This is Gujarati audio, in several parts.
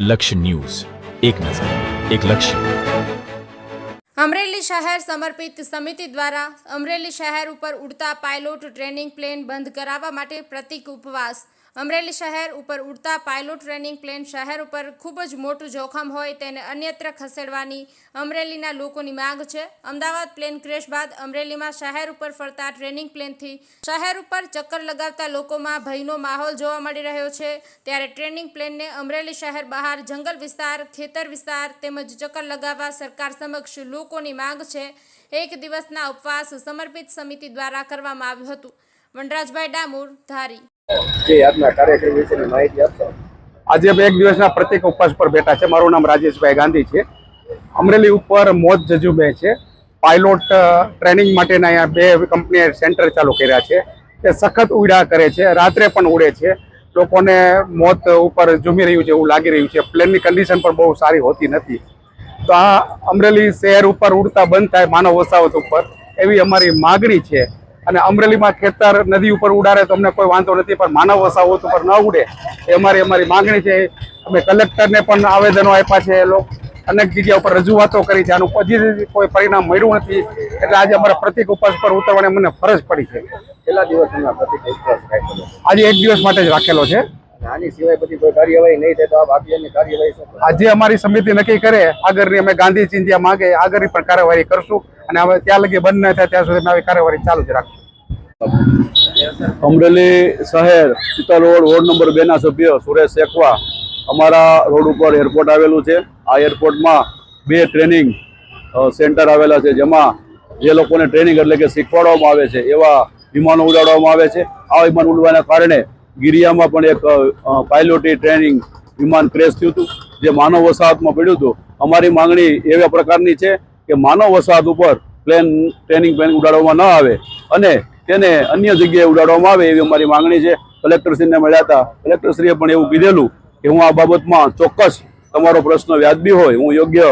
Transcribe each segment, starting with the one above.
લક્ષ્ય ન્યૂઝ, એક નજર, એક લક્ષ્ય। અમરેલી શહેર સમર્પિત સમિતિ દ્વારા અમરેલી શહેર ઉપર ઉડતા પાયલોટ ટ્રેનિંગ પ્લેન બંધ કરાવવા માટે પ્રતિક ઉપવાસ। અમરેલી શહેર ઉપર ઉડતા પાયલોટ ટ્રેનિંગ પ્લેન શહેર ઉપર ખૂબ જ મોટું જોખમ હોય તેને અન્યત્ર ખસેડવાની અમરેલીના લોકોની માંગ છે। અમદાવાદ પ્લેન ક્રેશ બાદ અમરેલીમાં શહેર ઉપર ફરતા ટ્રેનિંગ પ્લેનથી શહેર ઉપર ચક્કર લગાવતા લોકોમાં ભયનો માહોલ જોવા મળી રહ્યો છે। ત્યારે ટ્રેનિંગ પ્લેનને અમરેલી શહેર બહાર જંગલ વિસ્તાર, ખેતર વિસ્તાર તેમજ ચક્કર લગાવવા સરકાર સમક્ષ લોકોની માંગ છે। એક દિવસના ઉપવાસ સમર્પિત સમિતિ દ્વારા કરવામાં આવ્યું હતું। વનરાજભાઈ ડામોર, ધારી। આજે એક દિવસના પ્રતિક ઉપવાસ પર બેઠા છે। મારું નામ રાજેશભાઈ ગાંધી છે। અમરેલી ઉપર મોજ જજુબે છે। પાયલોટ ટ્રેનિંગ માટેના અહીંયા બે કંપનીએ સેન્ટર ચાલુ કર્યા છે। તે સખત ઉડા કરે છે, રાત્રે પણ ઉડે છે। લોકોને મોત ઉપર ઝૂમી રહ્યું છે એવું લાગી રહ્યું છે। પ્લેનની કન્ડિશન પણ બહુ સારી હોતી નથી। તો આ અમરેલી શહેર ઉપર ઉડતા બંધ થાય માનવ વસાવત ઉપર, એવી અમારી માગણી છે। અને અમરેલીમાં ખેતર નદી ઉપર ઉડાડે તો અમને કોઈ વાંધો નથી, પણ માનવ વસાવત ઉપર ન ઉડે એ અમારી માગણી છે। અમે કલેક્ટરને પણ આવેદનો આપ્યા છે, અનેક જગ્યા ઉપર રજૂઆતો કરી છે, આનું હજી કોઈ પરિણામ મળ્યું નથી। એટલે આજે અમારા પ્રતિક ઉપવાસ પર ઉતરવાની મને ફરજ પડી છે। કેટલા દિવસનો પ્રતિક ઉપવાસ રાખેલો? આજે એક દિવસ માટે જ રાખેલો છે। આની સિવાય બધી કોઈ કાર્યવાહી નહીં થાય તો આ બાકીની કાર્યવાહી શું? આજે અમારી સમિતિ નક્કી કરે આગળની અમે ગાંધી ચિંધ્યા માંગે આગળની પણ કાર્યવાહી કરશું, અને હવે ત્યાં લગી બંધ ન થાય ત્યાં સુધી આવી કાર્યવાહી ચાલુ જ રાખશું। અમરેલી શહેર ચિત્તલ રોડ વોર્ડ નંબર 2 ના સભ્ય સુરેશ શેખવા, અમારા રોડ ઉપર એરપોર્ટ આવેલું છે। આ એરપોર્ટમાં બે ટ્રેનિંગ સેન્ટર આવેલા છે, જેમાં જે લોકોને ટ્રેનિંગ એટલે કે શીખવાડવામાં આવે છે એવા વિમાનો ઉડાડવામાં આવે છે। આ વિમાન ઉડવાના કારણે ગિરિયામાં પણ એક પાયલોટી ટ્રેનિંગ વિમાન ક્રેશ થયું હતું, જે માનવ વસાહતમાં પડ્યું હતું। અમારી માંગણી એવા પ્રકારની છે કે માનવ વસાહત ઉપર ટ્રેનિંગ પ્લેન ઉડાડવામાં ન આવે અને તેને અન્ય જગ્યાએ ઉડાડવામાં આવે એવી અમારી માંગણી છે। કલેક્ટરશ્રીને મળ્યા હતા, કલેક્ટરશ્રીએ પણ એવું કીધેલું કે હું આ બાબતમાં ચોક્કસ તમારો પ્રશ્ન વ્યાજબી હોય હું યોગ્ય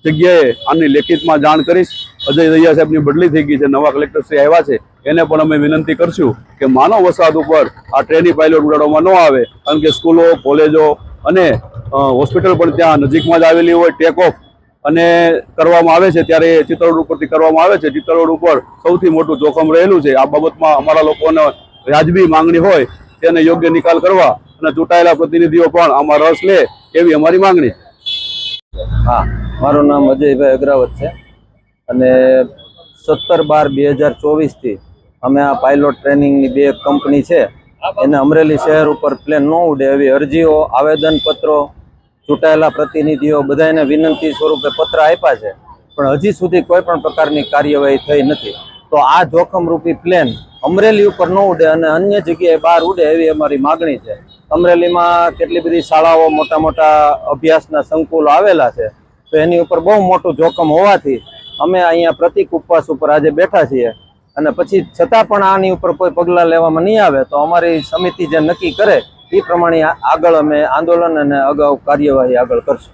જગ્યાએ આની લેખિતમાં જાણ કરીશ। અજય દહિયા સાહેબની બદલી થઈ ગઈ છે, નવા કલેક્ટરશ્રી આવ્યા છે, એને પણ અમે વિનંતી કરશું કે માનવ વસાહત ઉપર આ ટ્રેનિંગ પાયલોટ ઉડાડવામાં ન આવે, કારણ કે સ્કૂલો, કોલેજો અને હોસ્પિટલ પણ ત્યાં નજીકમાં જ આવેલી હોય। ટેક ઓફ અને કરવામાં આવે છે ત્યારે ચિત્તલ રોડ ઉપરથી કરવામાં આવે છે। ચિત્તલ રોડ ઉપર સૌથી મોટું જોખમ રહેલું છે। આ બાબતમાં અમારા લોકોને વ્યાજબી માંગણી હોય તેને યોગ્ય નિકાલ કરવા અને ચૂંટાયેલા પ્રતિનિધિઓ પણ આમાં રસ લે એવી અમારી માંગણી છે। હા, મારું નામ અજયભાઈ અગ્રાવત છે અને 17/12/2024 થી અમે આ પાયલોટ ટ્રેનિંગની બે કંપની છે એને અમરેલી શહેર ઉપર પ્લેન ન ઉડે એવી અરજીઓ, આવેદનપત્રો, ચૂંટાયેલા પ્રતિનિધિઓ બધાને વિનંતી સ્વરૂપે પત્ર આપ્યા છે, પણ હજી સુધી કોઈ પણ પ્રકારની કાર્યવાહી થઈ નથી। તો આ જોખમરૂપી પ્લેન અમરેલી ઉપર ન ઉડે અને અન્ય જગ્યાએ બહાર ઉડે એવી અમારી માગણી છે। અમરેલીમાં કેટલી બધી શાળાઓ, મોટા મોટા અભ્યાસના સંકુલો આવેલા છે, તો એની ઉપર બહુ મોટું જોખમ હોવાથી અમે અહીંયા પ્રતિક ઉપવાસ ઉપર આજે બેઠા છીએ। અને પછી છતાં પણ આની ઉપર કોઈ પગલાં લેવામાં નહીં આવે તો અમારી સમિતિ જે નક્કી કરે એ પ્રમાણે આગળ અમે આંદોલન અને અગાઉ કાર્યવાહી આગળ કરશું।